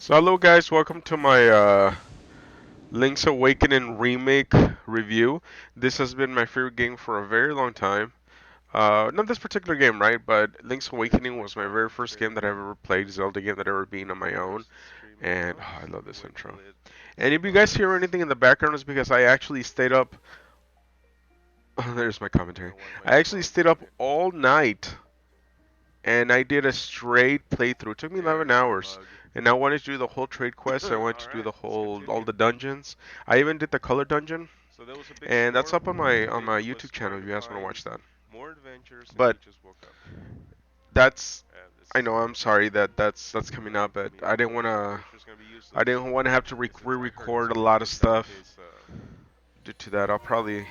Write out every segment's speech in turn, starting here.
So hello guys, welcome to my Link's Awakening remake review. This has been my favorite game for a very long time. Not this particular game, right? But Link's Awakening was my very first game that I've ever played, Zelda game that I've ever been on my own. And I love this intro. And if you guys hear anything in the background, it's because I actually stayed up. Oh, there's my commentary. I actually stayed up all night and I did a straight playthrough. It took me 11 hours. And I wanted to do the whole trade quest. I wanted to do the whole all the dungeons. I even did the color dungeon, and that's up on my YouTube channel if you guys want to watch that. But that's I know I'm sorry that that's coming up, but I didn't want to have to re-record a lot of stuff due to that. I'll probably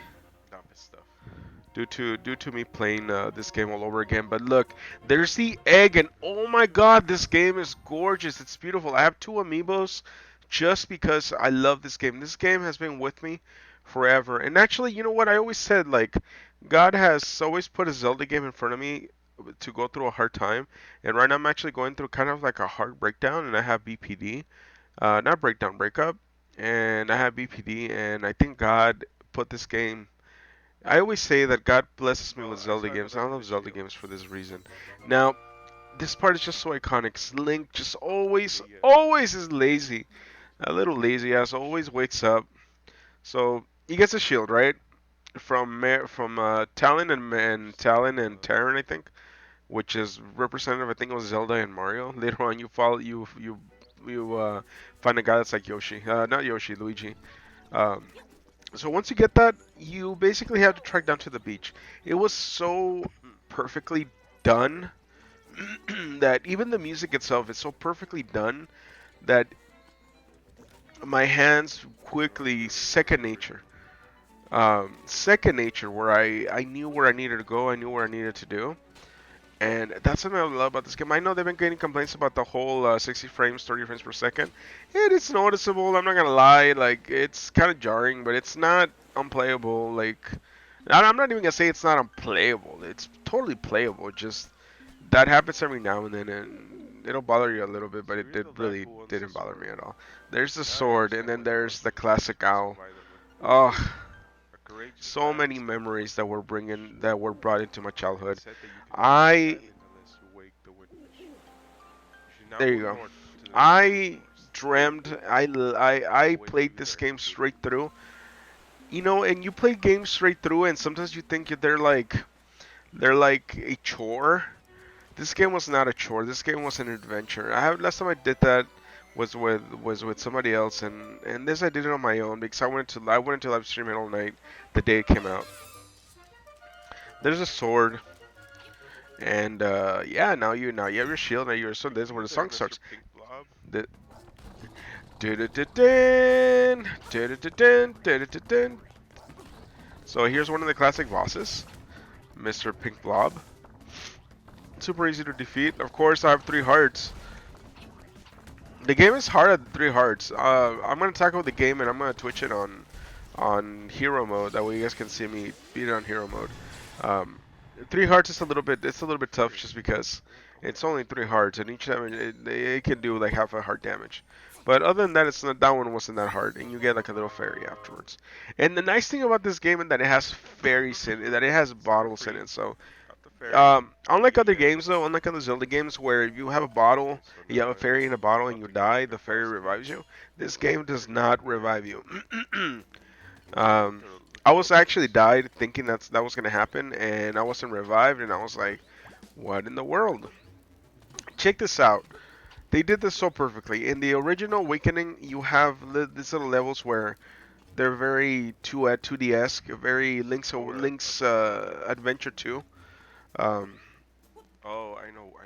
due to me playing this game all over again. But look, there's the egg, and oh my God, this game is gorgeous. It's beautiful. I have two amiibos just because I love this game. This game has been with me forever. And actually, you know what? I always said like God has always put a Zelda game in front of me to go through a hard time. And right now I'm actually going through kind of like a hard breakdown, and I have BPD, not breakdown, breakup, and I have BPD, and I think God put this game. I always say that God blesses me with Zelda games. I love Zelda games for this reason. Now, this part is just so iconic. Link just always is lazy. A little lazy ass, always wakes up. So he gets a shield, right? From Talon and Talon and Terran, I think, which is representative. I think it was Zelda and Mario. Later on, you follow you find a guy that's like Yoshi, not Yoshi, Luigi. Um, so once you get that, you basically have to trek down to the beach. It was so perfectly done that even the music itself is so perfectly done that my hands quickly second nature. Second nature, where I knew where I needed to go, I knew where I needed to do. And that's something I love about this game. I know they've been getting complaints about the whole 60 frames, 30 frames per second. And it's noticeable, I'm not gonna lie. Like, it's kind of jarring, but it's not unplayable. Like, I'm not even gonna say it's not unplayable. It's totally playable. Just that happens every now and then, and it'll bother you a little bit, but it really didn't bother me at all. There's the sword, and then there's the classic owl. Oh, so many memories that were brought into my childhood. I There you go. I dreamed I played this game straight through. You know, and you play games straight through, and sometimes you think they're like a chore. This game was not a chore. This game was an adventure. Last time I did that was with somebody else, and this I did it on my own because I wanted to live stream it all night the day it came out. There's a sword, and yeah, now you have your shield, now you're so this is where the song starts. The Du-du-du-dun, du-du-du-dun, du-du-du-dun. So here's one of the classic bosses, Mr. Pink Blob. Super easy to defeat. Of course, I have 3 hearts. The game is hard at 3 hearts. I'm gonna tackle the game and I'm gonna Twitch it on hero mode. That way you guys can see me beat it on hero mode. Um, 3 hearts is a little bit tough just because it's only 3 hearts and each time it can do like half a heart damage. But other than that, it's not that one wasn't that hard, and you get like a little fairy afterwards. And the nice thing about this game is that it has fairies in it, that it has bottles in it. So unlike other games though, unlike other Zelda games where you have a bottle, you have a fairy in a bottle and you die, the fairy revives you. This game does not revive you. um, I was actually died thinking that was gonna happen, and I wasn't revived, and I was like, what in the world? Check this out. They did this so perfectly. In the original Awakening, you have these little levels where they're very 2D-esque, very Link's Adventure 2. Um, oh, I know what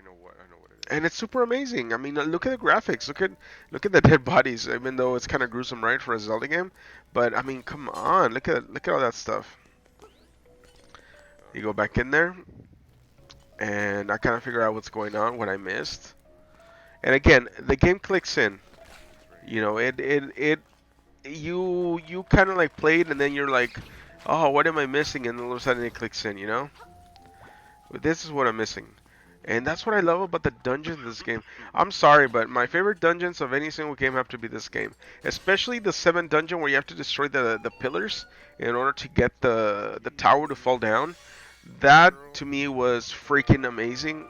it is. And it's super amazing. I mean, look at the graphics. Look at the dead bodies. Even though it's kind of gruesome, right, for a Zelda game, but I mean, come on, look at all that stuff. You go back in there, and I kind of figure out what's going on, what I missed. And again, the game clicks in. You know, you kind of like played, and then you're like, oh, what am I missing? And all of a sudden it clicks in. You know, but this is what I'm missing. And that's what I love about the dungeons in this game. I'm sorry, but my favorite dungeons of any single game have to be this game. Especially the 7 dungeon where you have to destroy the pillars in order to get the tower to fall down. That to me was freaking amazing.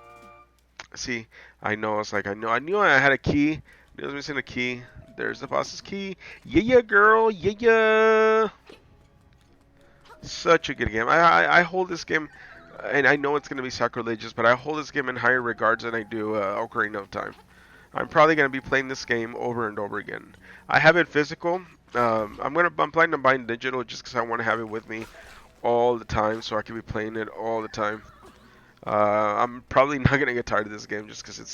See, I know, it's like I knew I had a key. I was missing a key. There's the boss's key. Yeah, yeah, girl. Yeah, yeah. Such a good game. I hold this game, and I know it's going to be sacrilegious, but I hold this game in higher regards than I do Ocarina of Time. I'm probably going to be playing this game over and over again. I have it physical. I'm planning on buying digital just because I want to have it with me all the time, so I can be playing it all the time. I'm probably not going to get tired of this game just because it's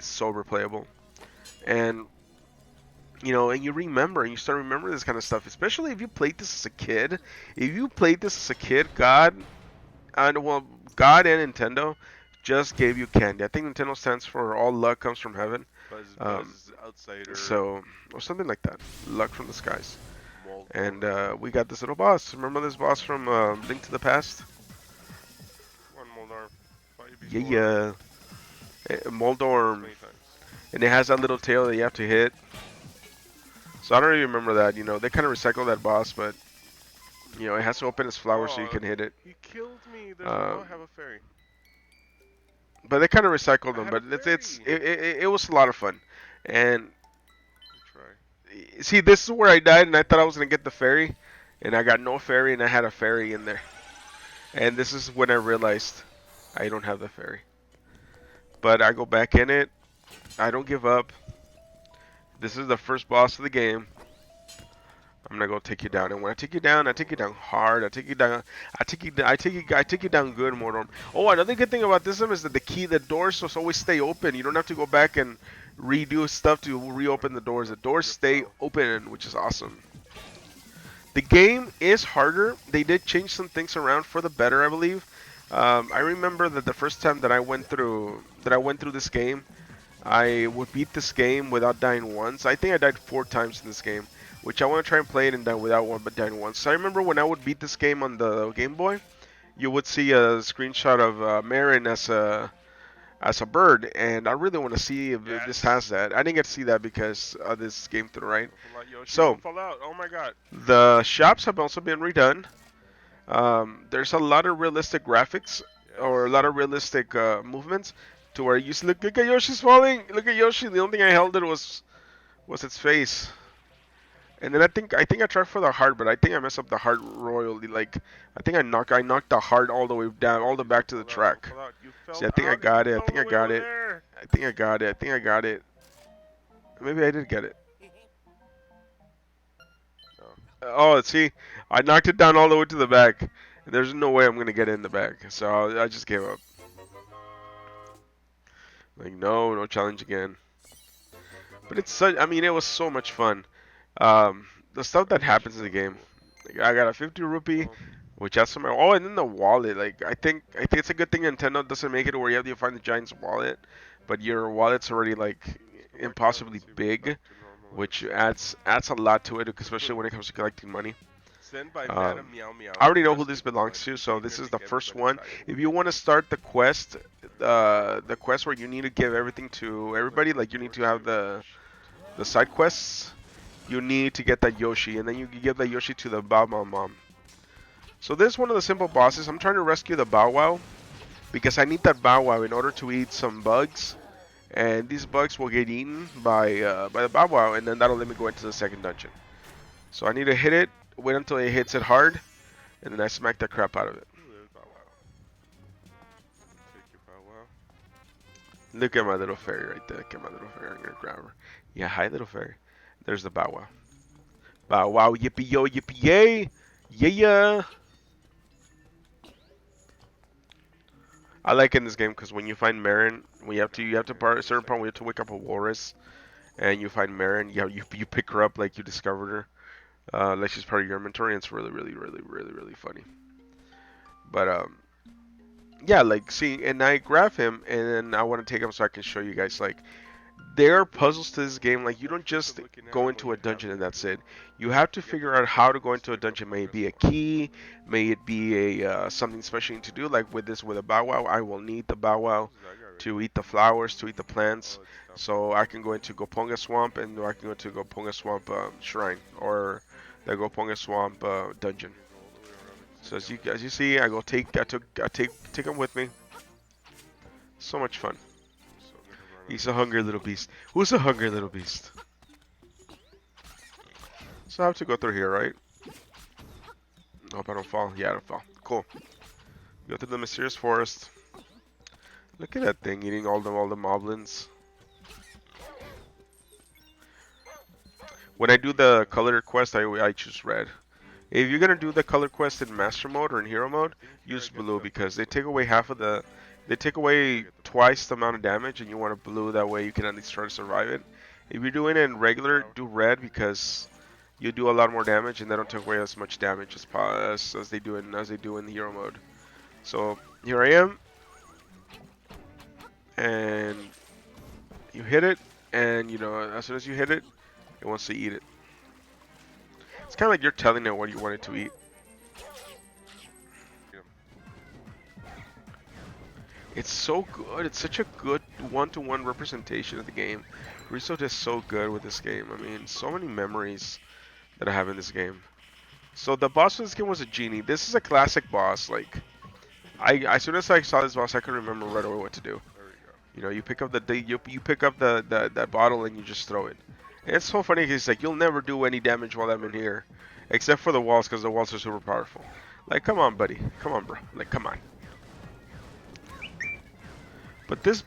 so replayable. And and you remember, and you start remembering this kind of stuff, especially if you played this as a kid. If you played this as a kid, well, God and Nintendo just gave you candy. I think Nintendo stands for all luck comes from heaven. Buzz Outsider, So, or something like that. Luck from the skies. Moldor. And we got this little boss. Remember this boss from Link to the Past? One Moldor. Fight Yeah, before yeah. Moldorm. many times. And it has that little tail that you have to hit. So I don't even remember that. They kind of recycled that boss, but it has to open its flower so you Oh, can hit it. he killed me. Uh, I have a fairy. but they kind of recycled I them. had a But fairy. it was a lot of fun. And Try. see, this is where I died, and I thought I was gonna get the fairy, and I got no fairy, and I had a fairy in there. And this is when I realized I don't have the fairy. But I go back in it. I don't give up. This is the first boss of the game. I'm gonna go take you down, and when I take you down hard. I take you down. I take you down good, Mordor. Oh, another good thing about this one is that the doors will always stay open. You don't have to go back and redo stuff to reopen the doors. The doors Your stay pal. open, which is awesome. The game is harder. They did change some things around for the better, I believe. I remember that the first time that I went through this game, I would beat this game without dying once. I think I died 4 times in this game, which I want to try and play it and die without one but dying once. So I remember when I would beat this game on the Game Boy, you would see a screenshot of Marin as a bird, and I really want to see if this Yes. has that. I didn't get to see that because of this game through, right? Don't fall out, Yoshi. So Don't fall out. Oh my god. the shops have also been redone. There's a lot of realistic graphics or a Yes. lot of realistic movements to where you see, look at Yoshi's falling. Look at Yoshi. The only thing I held it was its face. And then I think I tried for the heart, but I think I messed up the heart royally. Like I think I knocked the heart all the way down, all the back to the Fall out. Don't track. fall out. You See, fell I think I out and you got it. I fell think all I the way got over it. there. I think I got it. I think I got it. Maybe I did get it. No. Oh, see, I knocked it down all the way to the back. There's no way I'm gonna get it in the back, so I just gave up. Like no, no challenge again. But it's such. I mean, it was so much fun. The stuff that happens in the game. Like, I got a 50 rupee, Oh, which has some. Oh, and then the wallet. Like I think it's a good thing Nintendo doesn't make it where you have to find the giant's wallet, but your wallet's already like so mark down. impossibly Let's see if it's big, back to normal which again. adds a lot to it, especially when it comes to collecting money. Sent by Um, Madam Meow Meow. I already know who Just this leave a belongs like. to, We so came this here is to the get first everybody one. excited. If you want to start the quest where you need to give everything to everybody, like you need to have the side quests, you need to get that Yoshi, and then you can give that Yoshi to the Bow Wow Mom. So this is one of the simple bosses. I'm trying to rescue the Bow Wow because I need that Bow Wow in order to eat some bugs, and these bugs will get eaten by the Bow Wow, and then that'll let me go into the second dungeon. So I need to hit it, wait until it hits it hard, and then I smack the crap out of it. Ooh, there's Bow Wow. Take your Bow Wow. Look at my little fairy right there. Look at my little fairy. I'm gonna grab her. Yeah, hi little fairy. There's the Bow Wow. Bow Wow, yippee yo, yippee yay, yeah yeah. I like in this game because when you find Marin, you have to part a certain point where you have to wake up a walrus, and you find Marin. You pick her up like you discovered her, like she's part of your inventory. And it's really funny. But yeah, like see, and I grab him, and then I want to take him so I can show you guys like there are puzzles to this game. Like you don't Because just looking at go him, what into a you have dungeon and to that's do it. You have to is you have to figure out how to go into a stick up dungeon. May it fungus be a one. key, may it be a something special you need to do. Like with this, with a bow wow, I will need the bow wow Who's that guy right to there? eat the flowers, to eat the plants. Oh, it's Temple. So I can go into Goponga Swamp and I can go to Goponga Swamp Shrine or the Goponga Swamp dungeon. You go all the way around and So sit as down you there. as you see, I take them with me. So much fun. I'm so gonna run on He's a this. hungry little beast. Who's a hungry little beast? So I have to go through here, right? Hope I don't fall. Yeah, I don't fall. Cool. Go to the mysterious forest. Look at that thing eating all the moblins. When I do the color quest, I choose red. If you're gonna do the color quest in master mode or in hero I mode, think here I use get blue the because they bracelet. take away half of the. They take Here I away get the twice bracelet. the amount of damage, and you want a blue. That way you can at least try to survive it. If you're doing it in regular, Flower. do red because you do a lot more damage, and they don't take away as much damage as they do in hero mode. So here I am, and you hit it, and as soon as you hit it, it wants to eat it. It's kind of like you're telling it what you want it to eat. Yeah. It's so good. It's such a good one-to-one representation of the game. Riso does so good with this game. I mean, so many memories that I have in this game. So the boss of this game was a genie. This is a classic boss. Like, as soon as I saw this boss, I could remember right away what to do. There we go. You pick up you pick up the that bottle and you just throw it. And it's so funny. He's like, you'll never do any damage while I'm in here, except for the walls, because the walls are super powerful. Like, come on, buddy. Come on, bro. Like, come on. But this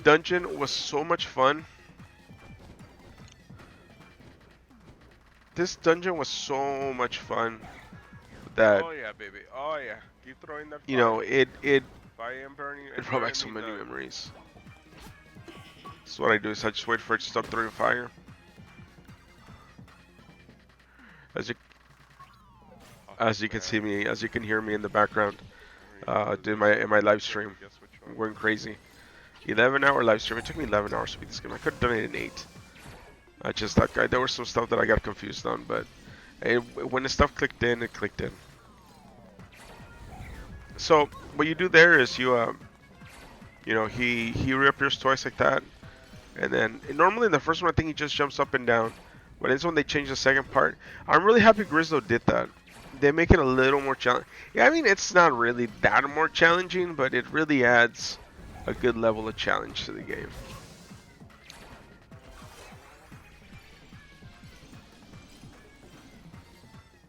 dungeon was so much fun. This dungeon was so much fun that Oh yeah, baby. Oh yeah. Keep throwing that you know fire. it it Fire and burning it and brought back burning so me many done. memories. So what I do is I just wait for it to stop throwing fire. As you Oh as you can see man. me, as you can hear me in the background, Alright, you do doing this my in one my real live quick stream, and guess which one? going crazy. 11-hour live stream. It took me 11 hours to beat this game. I could have done it in 8. I just that guy. There was some stuff that I got confused on, but when the stuff clicked in, it clicked in. So what you do there is he reappears twice like that, and then normally in the first one I think he just jumps up and down, but it's when they change the second part. I'm really happy Grizzlo did that. They make it a little more challenging. Yeah, I mean it's not really that more challenging, but it really adds a good level of challenge to the game.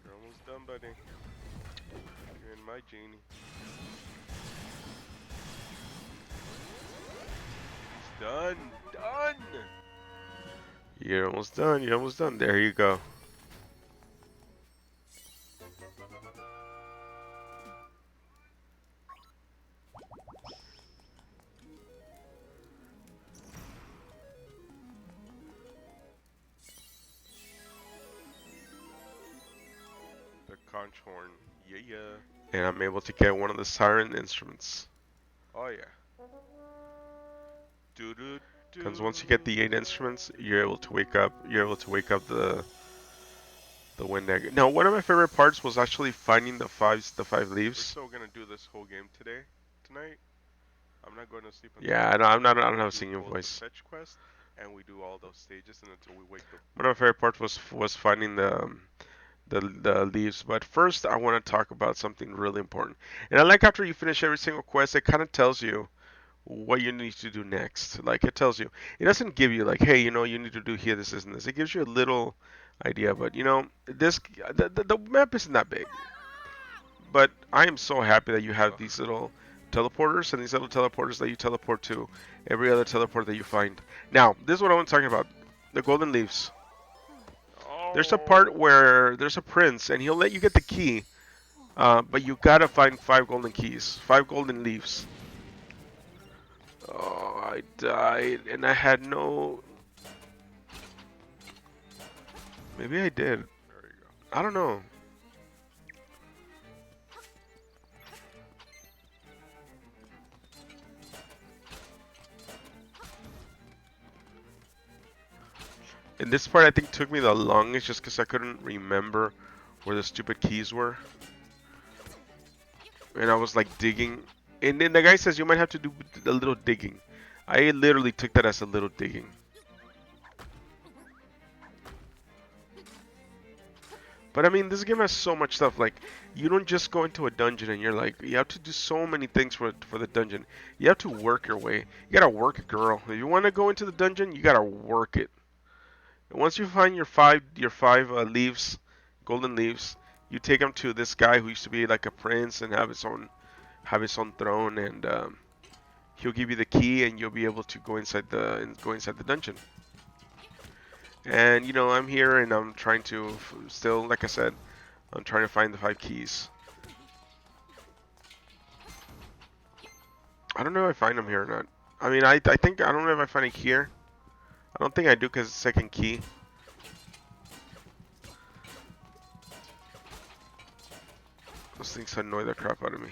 You're almost done, buddy. You're in my genie. He's done. Done. You're almost done. You're almost done. There you go. The conch horn. Yeah, yeah. And I'm able to get one of the siren instruments. Oh yeah. Do do Because once you get the 8 do. instruments, you're able to wake up. You're able to wake up the wind egg. Now, one of my favorite parts was actually finding the five We're leaves. still gonna do this whole game tonight. I'm not going to sleep until Yeah, we I know, I'm not. I until don't we have a do singing both the voice. fetch quest and we do all those stages and until we wake up. One of my favorite parts was finding the leaves. But first, I want to talk about something really important. And I like after you finish every single quest, it kind of tells you what you need to do next. Like it tells you. It doesn't give you like, hey, you need to do here, this, and this. It gives you a little idea. But the map isn't that big. But I am so happy that you have Ugh. these little teleporters and these little teleporters that you teleport to every other teleport that you find. Now, this is what I want to talk about. The golden leaves. There's a part Oh. where there's a prince and he'll let you get the key, but you gotta find 5 golden keys, 5 golden leaves. Oh, I died and I had no. Maybe I did. There you go. I don't know. And this part I think took me the longest just because I couldn't remember where the stupid keys were. And I was like digging. And then the guy says you might have to do a little digging. I literally took that as a little digging. But I mean, this game has so much stuff. Like, you don't just go into a dungeon and you're like, you have to do so many things for the dungeon. You have to work your way. You gotta work it, girl. If you want to go into the dungeon, you gotta work it. And once you find your five leaves, golden leaves, you take them to this guy who used to be like a prince and have his own throne, and he'll give you the key, and you'll be able to go inside the dungeon. And I'm here, and I'm trying to still, like I said, I'm trying to find the five keys. I don't know if I find them here or not. I mean, I think I don't know if I find it here. I don't think I do because it's second key. Those things annoy the crap out of me.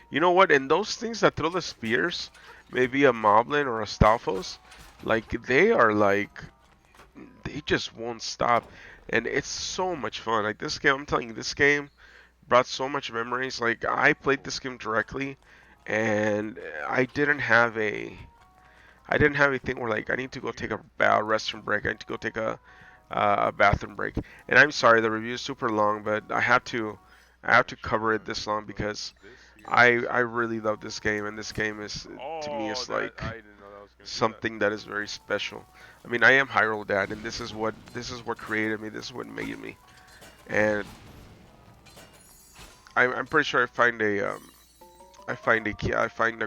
You know what? And those things that throw the spears, maybe a Moblin or a Stalfos, like they just won't stop, and it's so much fun. Like this game, I'm telling you, this game brought so much memories. Like I played this game directly, and I didn't have a thing where like I need to go take a restroom break. I need to go take a bathroom break. And I'm sorry, the review is super long, but I have to cover it this long because This I here. I really love this game, and this game is to me Oh, is that like I didn't know that was gonna do that. something that is very special. I mean, I am Hyrule Dad, and this is what created me. This is what made me, and I'm pretty sure I find a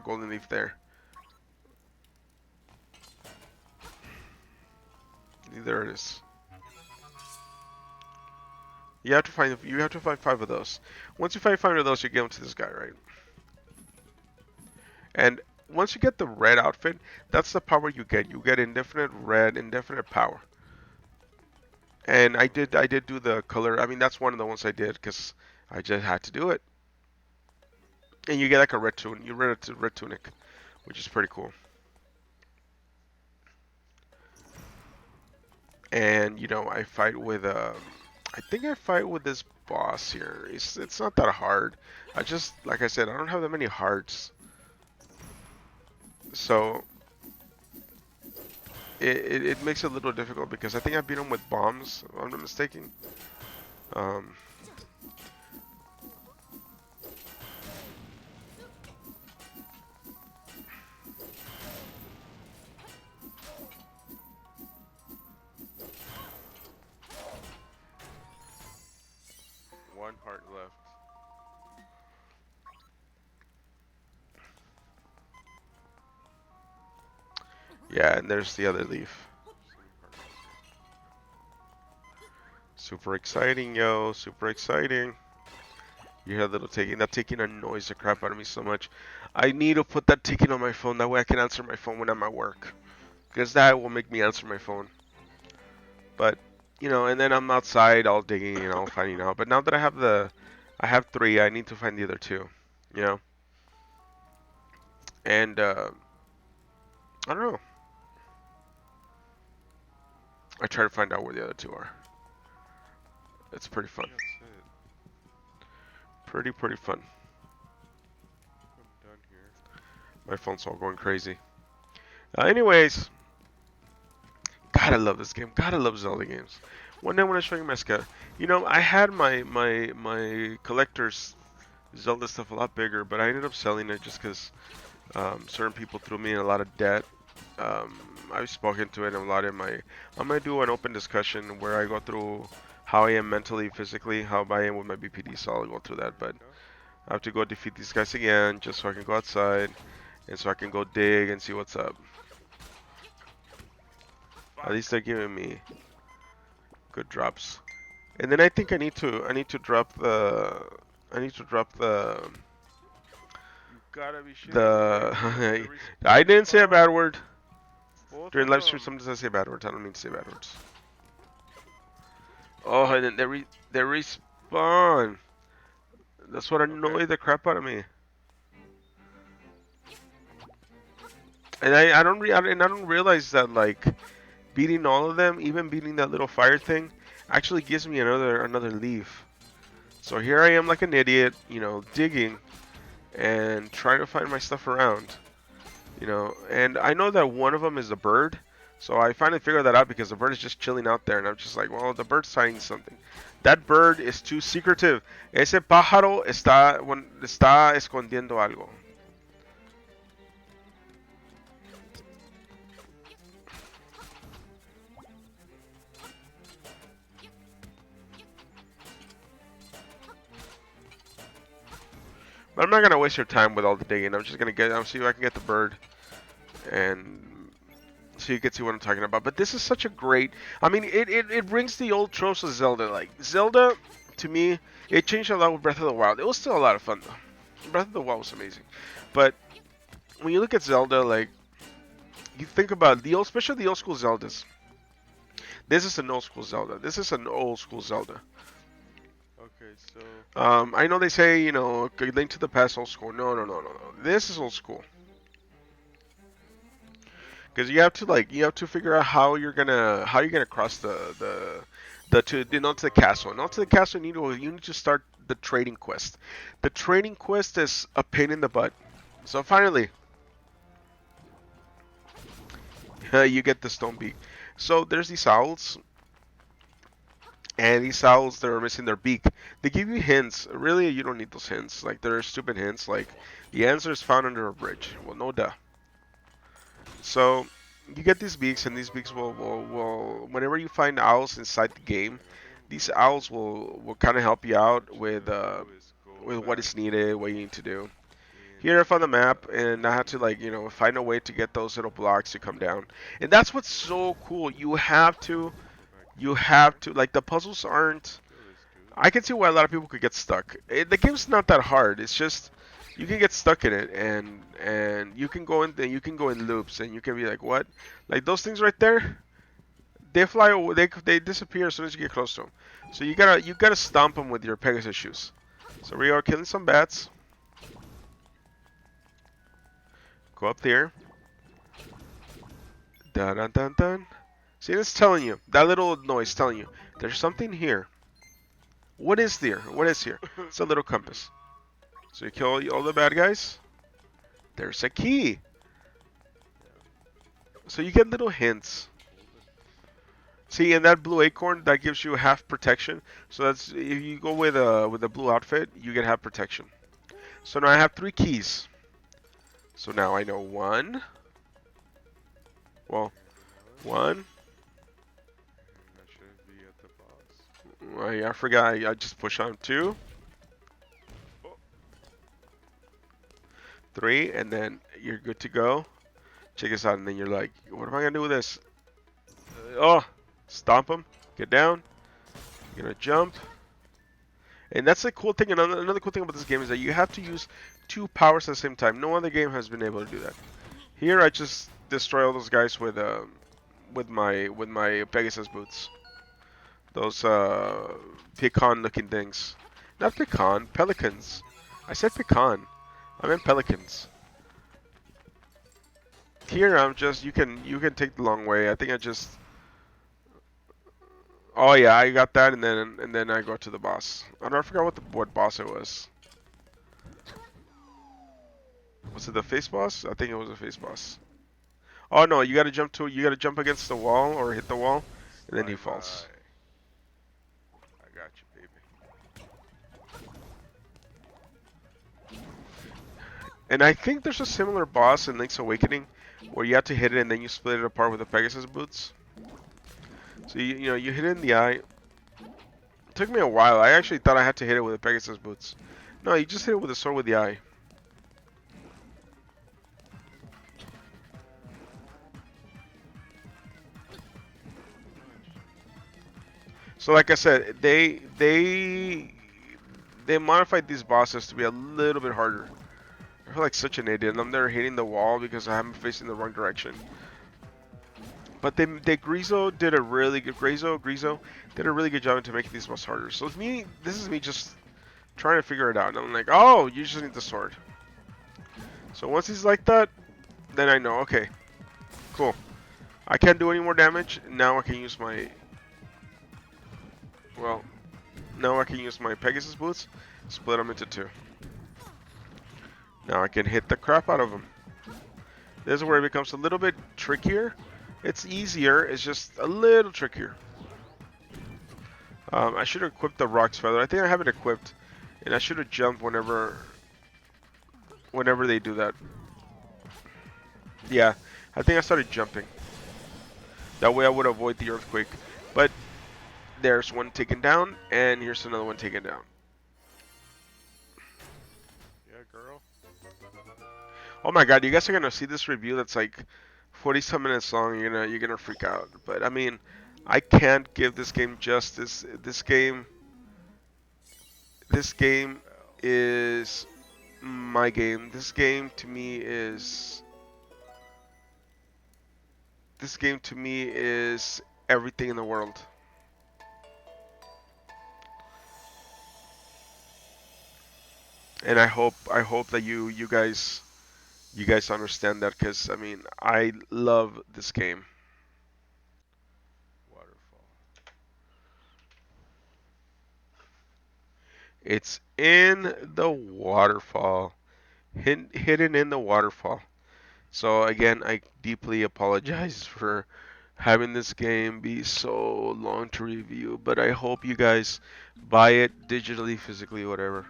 golden leaf there. There it is. You have to find five of those. Once you find five of those, you give them to this guy, right? And once you get the red outfit, that's the power you get. You get indefinite red, indefinite power. And I did do the color. I mean, that's one of the ones I did because I just had to do it. And you get like a red tunic. You get a red tunic, which is pretty cool. And I fight with I think I fight with this boss here. It's not that hard. I just like I said, I don't have that many hearts, so it makes it a little difficult because I think I beat him with bombs, if I'm not mistaken. Um, One heart left. yeah, and there's the other leaf. Same heart missing. Super exciting, yo! Super exciting. You hear that little ticking? That ticking annoys the crap out of me so much. I need to put that ticking on my phone. That way I can answer my phone when I'm at work. Because that will make me answer my phone. But and then I'm outside all digging, finding out. But now that I have three, I need to find the other two, you know. And I don't know. I try to find out where the other two are. It's pretty I fun. think that's it. Pretty fun. I'm done here. My phone's all going crazy. Anyways, gotta love this game. Gotta love Zelda games. One day when I show you Mesca, I had my collector's Zelda stuff a lot bigger, but I ended up selling it just because certain people threw me in a lot of debt. I've spoken to it a lot in my. I'm gonna do an open discussion where I go through how I am mentally, physically, how I am with my BPD. So I'll go through that, but Okay. I have to go defeat these guys again just so I can go outside and so I can go dig and see what's up. At Fuck. least they're giving me good drops. And then I need to drop You gotta be shitting me, dude. The the I didn't say a bad respawn. word. Both During of live stream, them. sometimes I say bad words. I don't mean to say bad words. Oh, and then they respawn. That's what Okay. annoyed the crap out of me. And I don't realize that like beating all of them, even beating that little fire thing, actually gives me another leaf. So here I am like an idiot, digging and trying to find my stuff around, And I know that one of them is a bird, so I finally figured that out because the bird is just chilling out there, and I'm just like, well, the bird's hiding something. That bird is too secretive. Ese pájaro está escondiendo algo. But I'm not gonna waste your time with all the digging. I'll see if I can get the bird, and so you can see what I'm talking about. But this is such a great. I mean, it brings the old tropes of Zelda. Like Zelda, to me, it changed a lot with Breath of the Wild. It was still a lot of fun though. Breath of the Wild was amazing, but when you look at Zelda, like you think about especially the old school Zeldas. This is an old school Zelda. This is an old school Zelda. Okay, so I know they say, Link to the Past old school. No, no, no, no, no. This is old school. Because you have to figure out how you're gonna cross to the castle. Not to the castle, you need to start the trading quest. The trading quest is a pain in the butt. So finally, you get the stone beak. So there's these owls, and these owls they're missing their beak. They give you hints. Really, you don't need those hints. Like they're stupid hints. Like the answer is found under a bridge. Well, no duh. So you get these beaks, and these beaks will whenever you find owls inside the game, these owls will kind of help you out what you're gonna do is go with what back is needed, what you need to do. in Here I found the map, and I had to like find a way to get those little blocks to come down, and that's what's so cool. back You here. have to like the puzzles aren't. Kill this dude. I can see why a lot of people could get stuck. The game's not that hard. It's just you can get stuck in it, and you can go in loops, and you can be like, what? Like those things right there, they fly away, they disappear as soon as you get close to them. So you gotta stomp them with your Pegasus shoes. So we are killing some bats. Go up there. Dun dun dun dun. See, it's telling you that little noise telling you there's something here. What is there? What is here? It's a little compass. So you kill all the bad guys. There's a key. So you get little hints. See, in that blue acorn, that gives you half protection. So that's if you go with a blue outfit, you get half protection. So now I have 3 keys. So now I know one. Well, Okay, one. and that should be at the boss. I forgot. I just push on 2, Oh, 3, and then you're good to go. Check this out, and then you're like, what am I gonna do with this? Oh, stomp him. Get down. You're gonna jump. And that's the cool thing. Another cool thing about this game is that you have to use 2 powers at the same time. No other game has been able to do that. Here, I just destroy all those guys with my Pegasus boots. Those pecan-looking things. Not pecan, pelicans. I said pecan. I meant pelicans. Here, I'm just you can take the long way. I think I just. Oh yeah, I got that, and then I go to the boss. I forgot what boss it was. Was it the face boss? I think it was a face boss. Oh no, you gotta jump against the wall or hit the wall, and then he bye falls. bye. I got you, baby. And I think there's a similar boss in Link's Awakening, where you have to hit it and then you split it apart with the Pegasus boots. So you hit it in the eye. It took me a while. I actually thought I had to hit it with the Pegasus boots. No, you just hit it with a sword with the eye. So like I said, they modified these bosses to be a little bit harder. I feel like such an idiot. I'm there hitting the wall because I'm facing the wrong direction. But they Grizo did a really good job into making these bosses harder. So with me, this is me just trying to figure it out. And I'm like, oh, you just need the sword. So once he's like that, Then I know. Okay, cool. I can't do any more damage. Now I can use my, well, now I can use my Pegasus boots, split them into two. Now I can hit the crap out of them. This is where it becomes a little bit trickier. It's easier, it's just a little trickier. I should have equipped the Rock's Feather. I think I have it equipped, and I should have jumped whenever they do that. Yeah, I think I started jumping. That way I would avoid the earthquake. But there's one taken down, and here's another one taken down. Yeah, girl. Oh my god, you guys are gonna see this review that's like 40 some minutes long. You're gonna freak out. But I mean, I can't give this game justice. This game is my game. This game to me is everything in the world. And I hope that you guys understand that, because I mean, I love this game. Waterfall. It's in the waterfall, hidden in the waterfall. So again, I deeply apologize for having this game be so long to review, but I hope you guys buy it digitally, physically, whatever.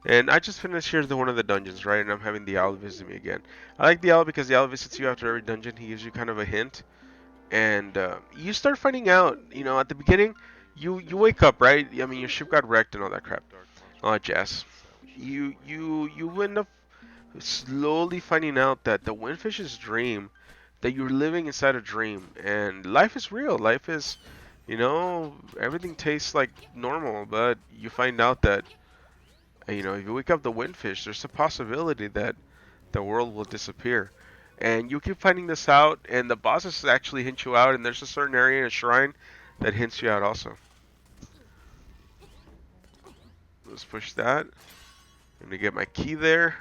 And I just finished here one of the dungeons, right? And I'm having the owl visit me again. I like the owl because the owl visits you after every dungeon. He gives you kind of a hint, and you start finding out. At the beginning, you wake up, right? I mean, your ship got wrecked and all that crap, Dark monster all that power jazz. establishment. You end up slowly finding out that the windfish's dream, that you're living inside a dream, and life is real. Life is, everything tastes like normal, but you find out that, if you wake up the windfish, there's a possibility that the world will disappear. And you keep finding this out, and the bosses actually hint you out, and there's a certain area in a shrine that hints you out also. Let's push that. I'm gonna get my key there.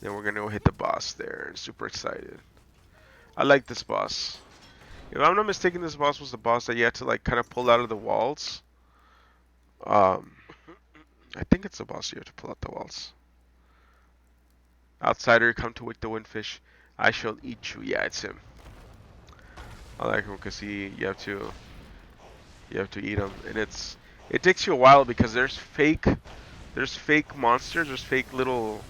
Then we're gonna go hit the boss there. Super excited. I like this boss. If I'm not mistaken, this boss was the boss that you had to like kind of pull out of the walls. Um, I think it's the boss you have to pull out the walls. Outsider, come to wake the windfish. I shall eat you. Yeah, it's him. I like him because you have to eat him, and it takes you a while because there's fake monsters, there's fake little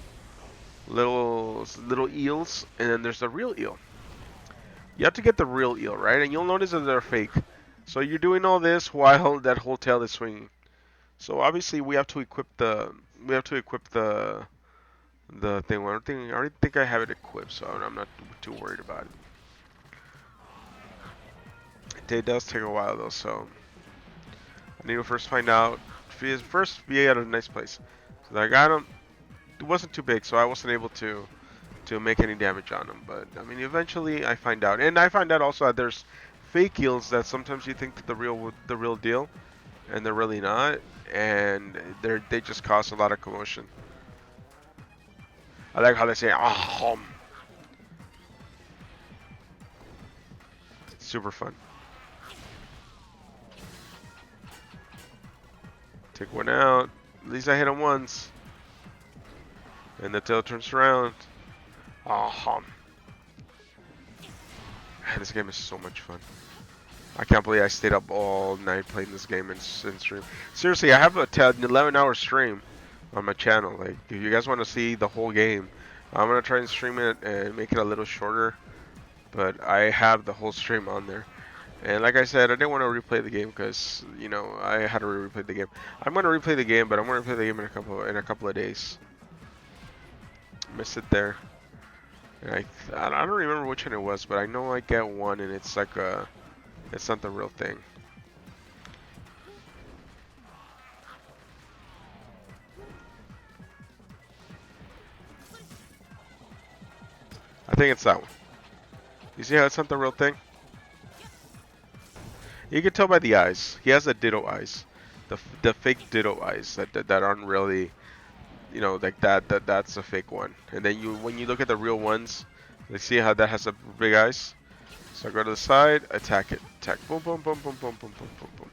eels, and then there's the real eel. You have to get the real eel, right? And you'll notice that they're fake. So you're doing all this while that whole tail is swinging. So obviously we have to equip the thing. I already think I have it equipped, so I'm not too worried about it. It does take a while though, so I need to first find out. First be at a nice place. So I got him. It wasn't too big, so I wasn't able to make any damage on him. But I mean, eventually I find out, and I find out also that there's fake eels that sometimes you think that the real deal, and they're really not, and they just cause a lot of commotion. I like how they say "ah." It's super fun. Take one out. At least I hit him once, and the tail turns around. Ah. Man, this game is so much fun. I can't believe I stayed up all night playing this game and stream. Seriously, I have an 11-hour stream on my channel. Like, if you guys want to see the whole game, I'm gonna try and stream it and make it a little shorter. But I have the whole stream on there. And like I said, I didn't want to replay the game because I had to replay the game. I'm gonna replay the game, but I'm gonna play the game in a couple of days. Missed it there. And I don't remember which one it was, but I know I get one, and it's like it's not the real thing. I think it's that one. You see how it's not the real thing? You can tell by the eyes. He has the ditto eyes, the fake ditto eyes that aren't really, like that's a fake one. And then when you look at the real ones, Let's see how that has a big eyes. So I go to the side, attack it. Attack. Boom, boom, boom, boom, boom, boom, boom, boom, boom.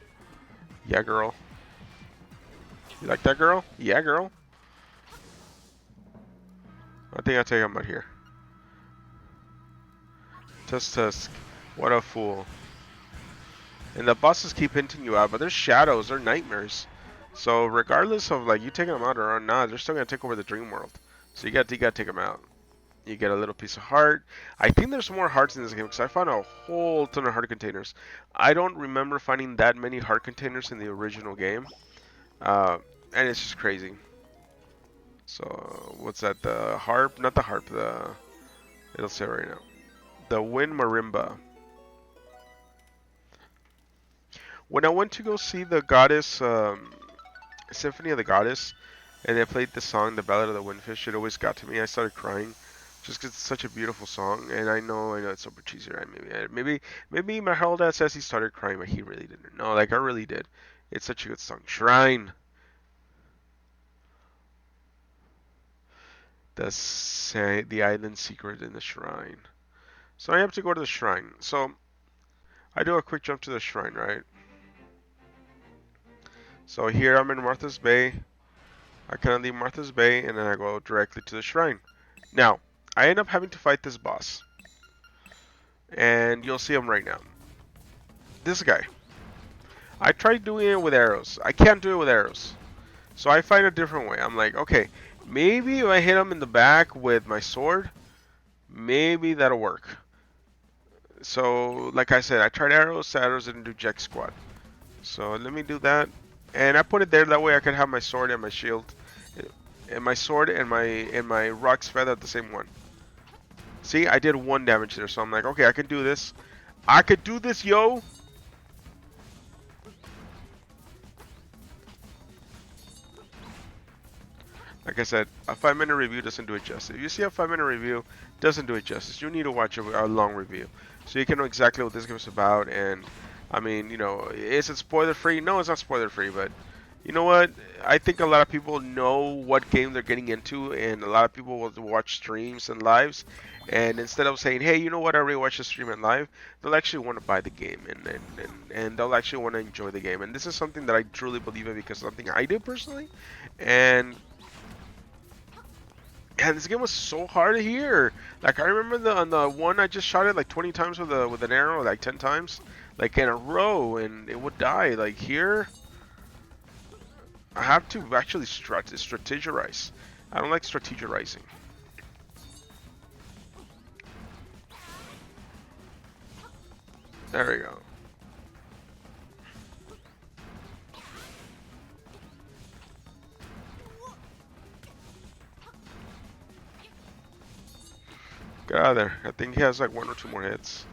Yeah, girl. You like that, girl? Yeah, girl. I think I'll take him out here. Tusk Tusk. What a fool. And the bosses keep hinting you out, but they're shadows, they're nightmares. So regardless of like you taking them out or not, they're still gonna take over the dream world. So you gotta take them out. You get a little piece of heart. I think there's more hearts in this game because I found a whole ton of heart containers. I don't remember finding that many heart containers in the original game, uh, and it's just crazy. So what's that? The harp? Not the harp. The it'll say right now. The wind marimba. When I went to go see the goddess Symphony of the Goddess, and they played the song, the Ballad of the Windfish, it always got to me. I started crying, just 'cause it's such a beautiful song. And I know it's super cheesy, right? Maybe my whole dad says he started crying, but he really didn't. No, like I really did. It's such a good song. Shrine, the island secret in the shrine. So I have to go to the shrine. So I do a quick jump to the shrine, right? So here I'm in Martha's Bay. I kind of leave Martha's Bay, and then I go directly to the shrine. Now, I end up having to fight this boss. And you'll see him right now. This guy. I tried doing it with arrows. I can't do it with arrows. So I find a different way. I'm like, okay, maybe if I hit him in the back with my sword, maybe that'll work. So, like I said, I tried arrows didn't do jack squat. So let me do that. And I put it there that way I could have my sword and my shield. And my sword and my rock's feather at the same one. See, I did 1 damage there, so I'm like, okay, I can do this. I could do this, yo! Like I said, a 5-minute review doesn't do it justice. If you see a 5-minute review, doesn't do it justice. You need to watch a long review so you can know exactly what this game is about. And I mean, you know, is it spoiler free? No, it's not spoiler free. But you know what? I think a lot of people know what game they're getting into, and a lot of people will watch streams and lives. And instead of saying, hey, you know what, I already watched the stream and live, they'll actually want to buy the game and they'll actually want to enjoy the game. And this is something that I truly believe in because it's something I do personally. And this game was so hard here. Like I remember on the one I just shot it like 20 times with an arrow, like 10 times, like in a row, and it would die. Like here, I have to actually strategize. I don't like strategizing. There we go. Get out of there. I think he has like 1 or 2 more hits.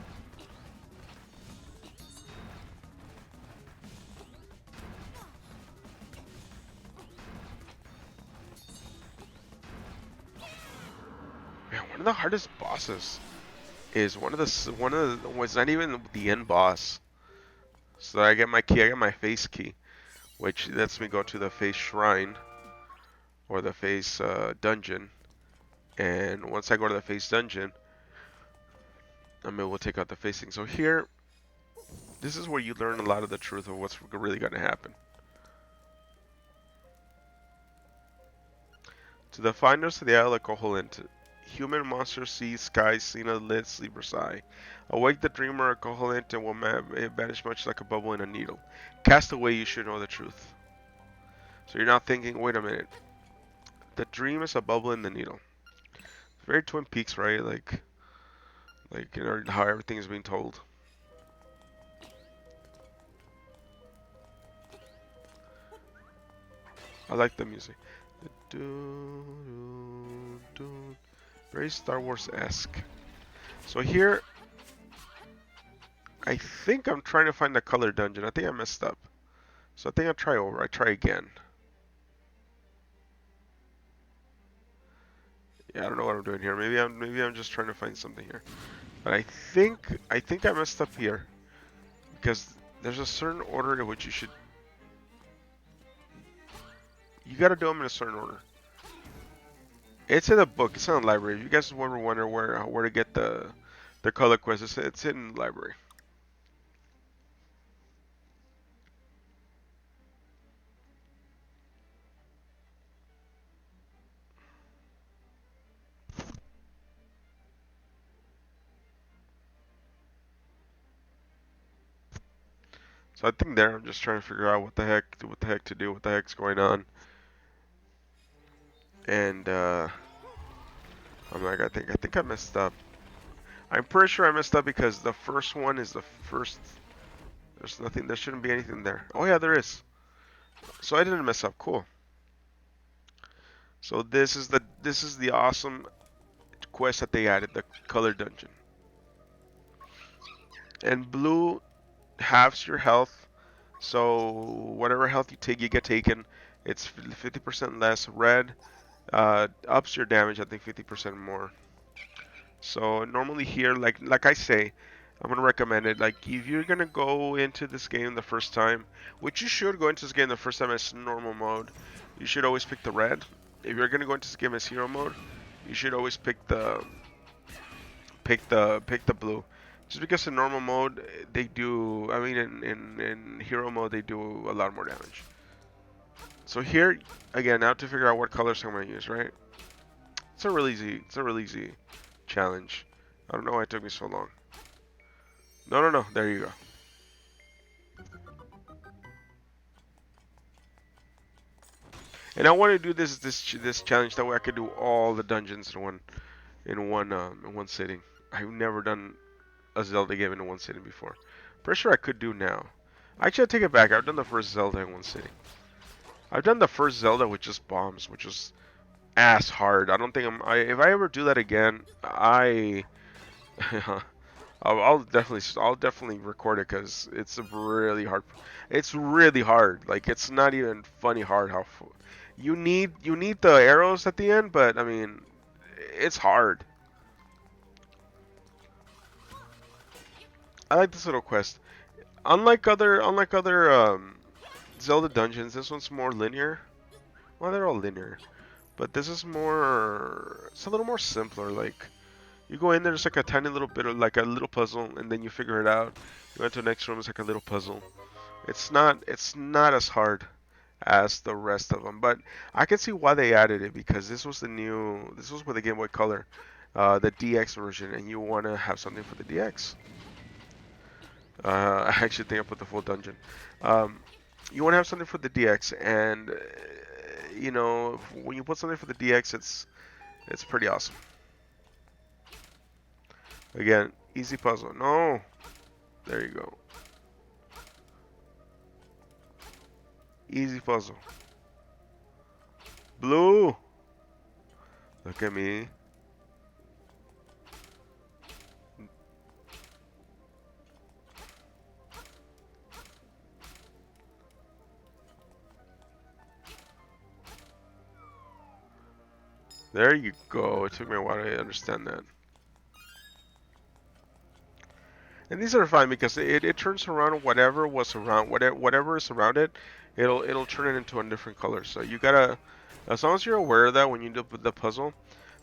Man, one of the hardest bosses is it's not even the end boss. So I get my key, I get my face key, which lets me go to the face shrine or the face dungeon. And once I go to the face dungeon, I'm able to take out the facing. So here, this is where you learn a lot of the truth of what's really going to happen. To the finders of the isle of Koholint, human monster sees skies seen a lit sleeper sigh. Awake the dreamer of Koholint and will vanish much like a bubble in a needle. Cast away, you should know the truth. So you're not thinking, wait a minute. The dream is a bubble in the needle. It's very Twin Peaks, right? Like you know how everything is being told. I like the music. Very Star Wars-esque. So here, I think I'm trying to find the color dungeon. I think I messed up. So I think I'll try over. I try again. Yeah, I don't know what I'm doing here. Maybe I'm just trying to find something here. But I think I messed up here because there's a certain order in which you gotta do them in a certain order. It's in the book. It's in the library. If you guys ever wonder where to get the color quest, it's in the library. So I think there I'm just trying to figure out what the heck to do, what the heck's going on, and I'm like I think I messed up. I'm pretty sure I messed up because the first one is the first. There's nothing. There shouldn't be anything there. Oh yeah, there is. So I didn't mess up. Cool. So this is the awesome quest that they added, the color dungeon. And blue halves your health. So whatever health you take, you get taken. It's 50% less. Red ups your damage, I think 50% more. So normally here, like I say, I'm gonna recommend it. Like if you're gonna go into this game the first time, which you should go into this game the first time as normal mode, you should always pick the red. If you're gonna go into this game as hero mode, you should always pick the blue. Just because in normal mode they do, I mean in hero mode they do a lot more damage. So here again, now to figure out what colors I'm gonna use, right? It's a really easy challenge. I don't know why it took me so long. No, no, no. There you go. And I want to do this challenge that way I could do all the dungeons in one sitting. I've never done a Zelda game in one sitting before. Pretty sure I could do now. Actually, I take it back. I've done the first Zelda in one sitting. I've done the first Zelda with just bombs, which was ass hard. I don't think if I ever do that again, I'll definitely record it because it's a really hard. It's really hard. Like it's not even funny hard how you need the arrows at the end, but I mean it's hard. I like this little quest. Unlike other Zelda dungeons, this one's more linear. Well, they're all linear, but this is more. It's a little more simpler. Like you go in there, it's like a tiny little bit of like a little puzzle, and then you figure it out. You go into the next room, it's like a little puzzle. It's not as hard as the rest of them, but I can see why they added it because this was with the Game Boy Color, the DX version, and you want to have something for the DX. I actually think I put the full dungeon. Um, you want to have something for the DX, and you know when you put something for the DX, it's pretty awesome. Again, easy puzzle. No, there you go. Easy puzzle. Blue. Look at me. There you go. It took me a while to understand that. And these are fine because it turns around whatever is around it, it'll turn it into a different color. So you gotta, as long as you're aware of that when you do the puzzle.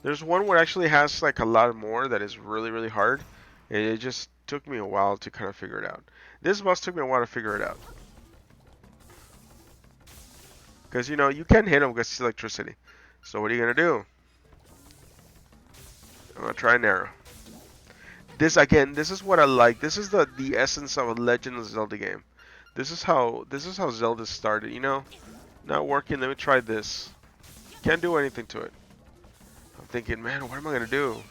There's one where it actually has like a lot more that is really hard, and it just took me a while to kind of figure it out. This boss took me a while to figure it out because you know you can't hit him because it's electricity. So what are you gonna do? I'm gonna try an arrow. This again, this is what I like. This is the essence of a Legend of Zelda game. This is how Zelda started. You know, not working. Let me try this. Can't do anything to it. I'm thinking, man, what am I gonna do?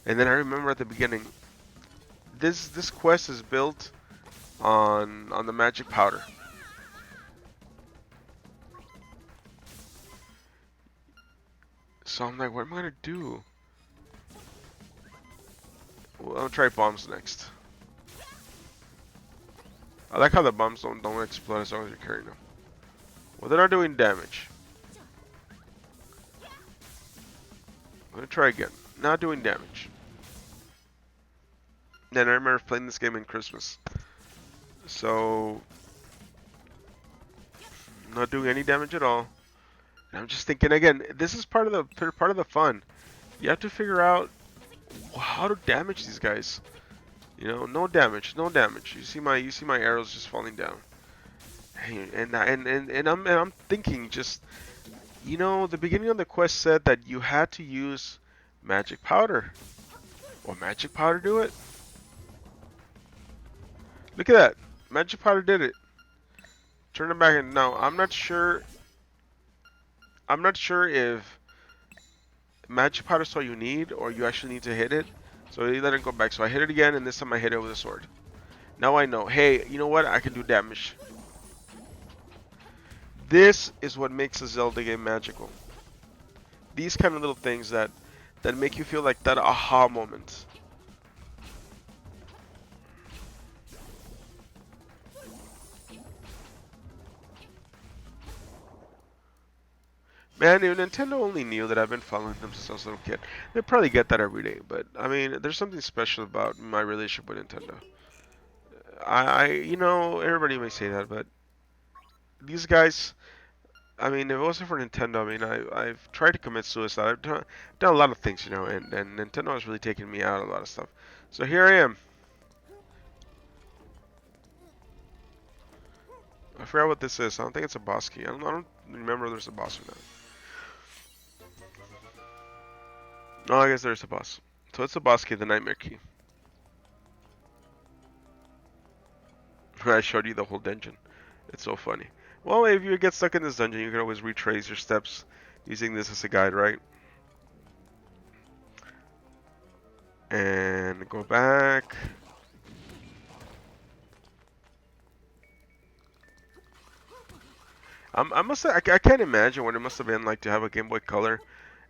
And then I remember at the beginning, this quest is built on the magic powder. So I'm like, what am I gonna do? Well, I'll try bombs next. I like how the bombs don't explode as long as you're carrying them. Well, they're not doing damage. I'm gonna try again. Not doing damage. Then I remember playing this game in Christmas. So, not doing any damage at all. And I'm just thinking again, this is part of the fun. You have to figure out how to damage these guys. You know, no damage, no damage. You see my arrows just falling down. And I'm thinking just, the beginning of the quest said that you had to use magic powder. Will magic powder do it? Look at that. Magic powder did it. Turn it back in. Now, I'm not sure. I'm not sure if magic powder is all you need or you actually need to hit it. So you let it go back. So I hit it again, and this time I hit it with a sword. Now I know. Hey, you know what? I can do damage. This is what makes a Zelda game magical. These kind of little things that make you feel like that aha moment. Man, if Nintendo only knew that I've been following them since I was a little kid, they'd probably get that every day. But I mean, there's something special about my relationship with Nintendo. Everybody may say that, but these guys, I mean, if it wasn't for Nintendo, I mean, I've tried to commit suicide. I've done a lot of things, and Nintendo has really taken me out of a lot of stuff. So here I am. I forgot what this is. I don't think it's a boss key. I don't remember if there's a boss or not. No, I guess there's a boss. So it's a boss key, the nightmare key. I showed you the whole dungeon. It's so funny. Well, if you get stuck in this dungeon, you can always retrace your steps using this as a guide, right? And go back. I must say, I can't imagine what it must have been like to have a Game Boy Color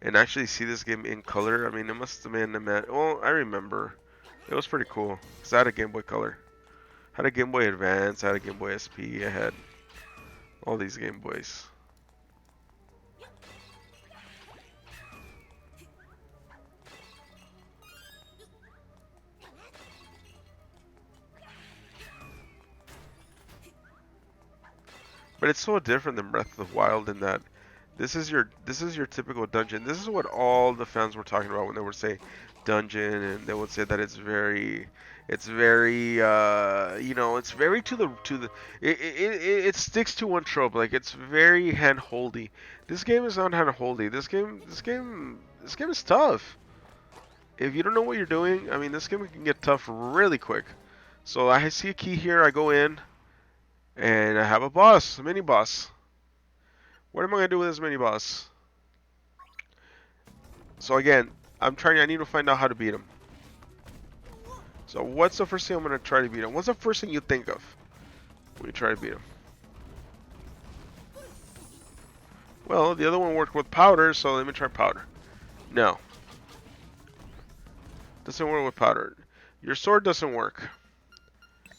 and actually see this game in color. I mean, it must have been well, I remember. It was pretty cool. 'Cause I had a Game Boy Color. I had a Game Boy Advance, I had a Game Boy SP, I had all these Game Boys. But it's so different than Breath of the Wild in that this is your typical dungeon. This is what all the fans were talking about when they would say dungeon, and they would say that it's very it's very to the it sticks to one trope. Like, it's very hand-holdy. This game is not hand-holdy. This game is tough. If you don't know what you're doing, I mean, this game can get tough really quick. So I see a key here, I go in, and I have a boss, a mini boss. What am I gonna do with this mini boss? So again, I need to find out how to beat him. So what's the first thing I'm gonna try to beat him? What's the first thing you think of when you try to beat him? Well, the other one worked with powder, so let me try powder. No, doesn't work with powder. Your sword doesn't work.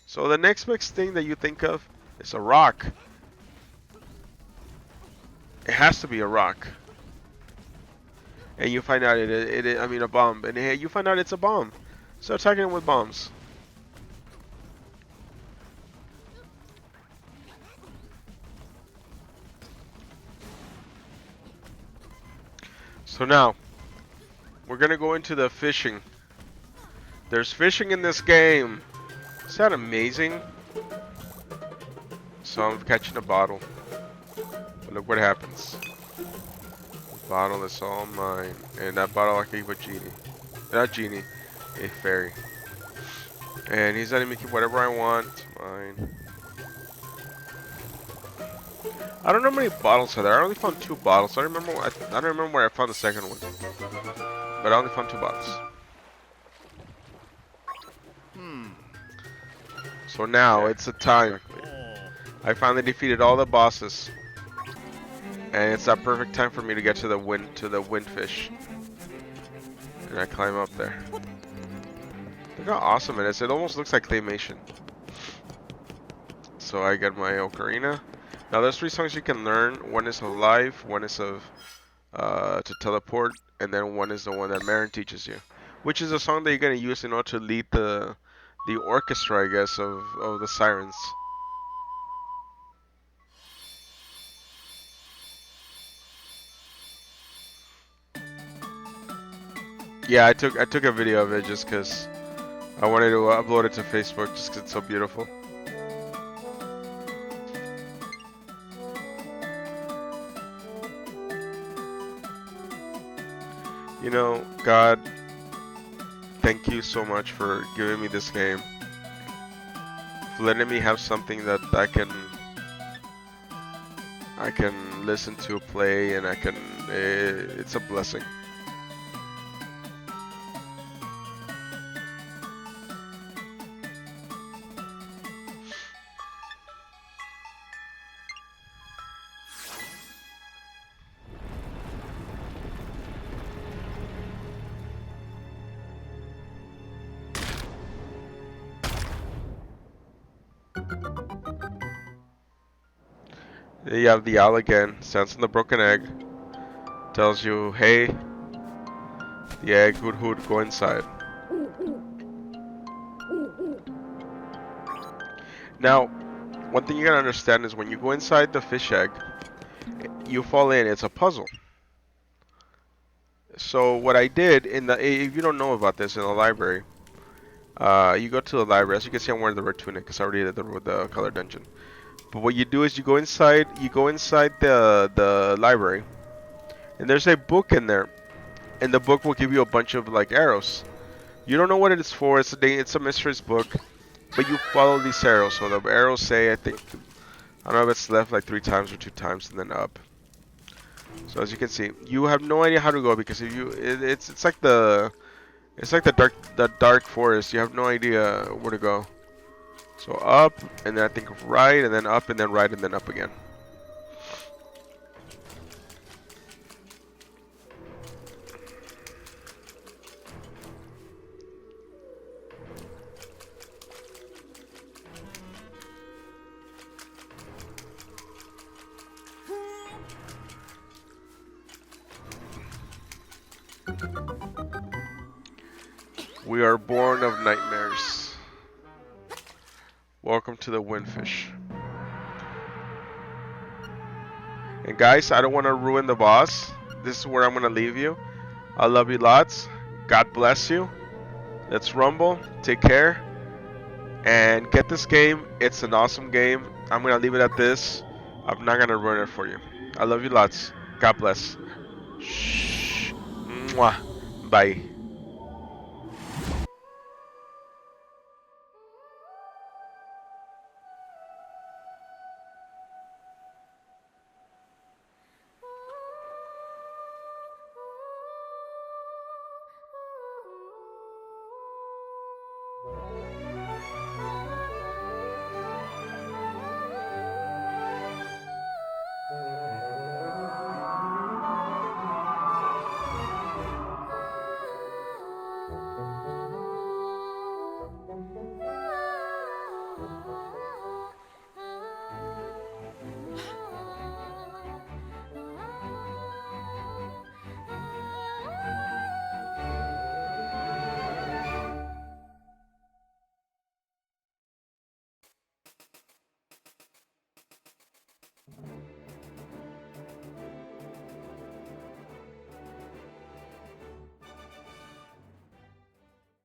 So the next best thing that you think of is a rock. It has to be a rock. And you find out I mean a bomb. And you find out it's a bomb. So attacking him with bombs. So now, we're gonna go into the fishing. There's fishing in this game. Is that amazing? So I'm catching a bottle. But look what happens. The bottle is all mine. And that bottle I can give a genie. Not genie, a fairy. And he's letting me keep whatever I want. It's mine. I don't know how many bottles are there. I only found 2 bottles. I don't remember where I found the second one. But I only found 2 bottles. So now it's the time. Exactly. I finally defeated all the bosses. And it's that perfect time for me to get to the windfish. And I climb up there. Look how awesome it is. It almost looks like claymation. So I get my ocarina. Now there's 3 songs you can learn. One is of life, one is of to teleport, and then one is the one that Marin teaches you, which is a song that you're gonna use in order to lead the orchestra, I guess, of the sirens. 。Yeah, I took a video of it just 'cause I wanted to upload it to Facebook just 'cause it's so beautiful. You know, God, thank you so much for giving me this game, for letting me have something that I can listen to, play, and it's a blessing. There you have the owl again, stands on the broken egg, tells you, hey, the egg, hoot hoot, go inside. Now, one thing you gotta understand is when you go inside the fish egg, you fall in, it's a puzzle. So what I did if you don't know about this in the library, you go to the library. As you can see, I'm wearing the red tunic because I already did the color dungeon. But what you do is you go inside the library, and there's a book in there, and the book will give you a bunch of like arrows. You don't know what it is for. It's a mysteries book, but you follow these arrows. So the arrows say, I don't know if it's left like 3 times or 2 times, and then up. So as you can see, you have no idea how to go because if you, it's like the dark forest. You have no idea where to go. So up, and then I think right, and then up, and then right, and then up again. We are born of nightmares. Welcome to the Windfish. And guys, I don't want to ruin the boss. This is where I'm going to leave you. I love you lots. God bless you. Let's rumble. Take care. And get this game. It's an awesome game. I'm going to leave it at this. I'm not going to ruin it for you. I love you lots. God bless. Shh. Mwah. Bye.